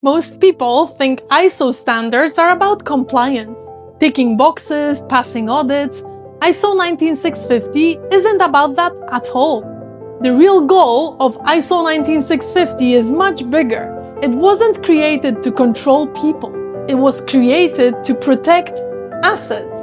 Most people think ISO standards are about compliance, ticking boxes, passing audits. ISO 19650 isn't about that at all. The real goal of ISO 19650 is much bigger. It wasn't created to control people. It was created to protect assets.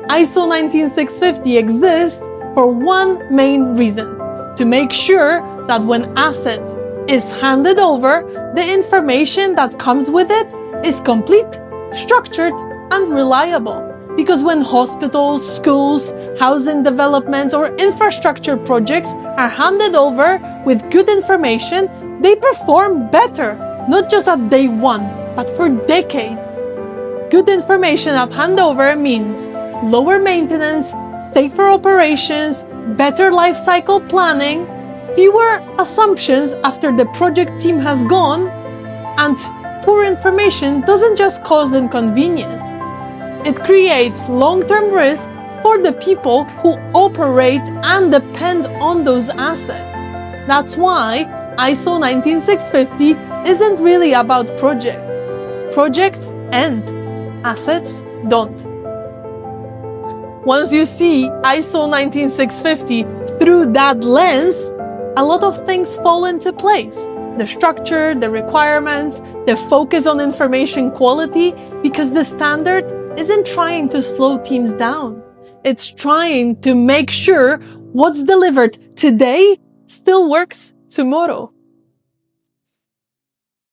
ISO 19650 exists for one main reason: to make sure that when asset is handed over, the information that comes with it is complete, structured, and reliable. Because when hospitals, schools, housing developments, or infrastructure projects are handed over with good information, they perform better, not just at day one, but for decades. Good information at handover means lower maintenance, safer operations, better lifecycle planning, fewer assumptions after the project team has gone, and poor information doesn't just cause inconvenience. It creates long-term risk for the people who operate and depend on those assets. That's why ISO 19650 isn't really about projects. Projects end, assets don't. Once you see ISO 19650 through that lens, a lot of things fall into place. The structure, the requirements, the focus on information quality, because the standard isn't trying to slow teams down. It's trying to make sure what's delivered today still works tomorrow.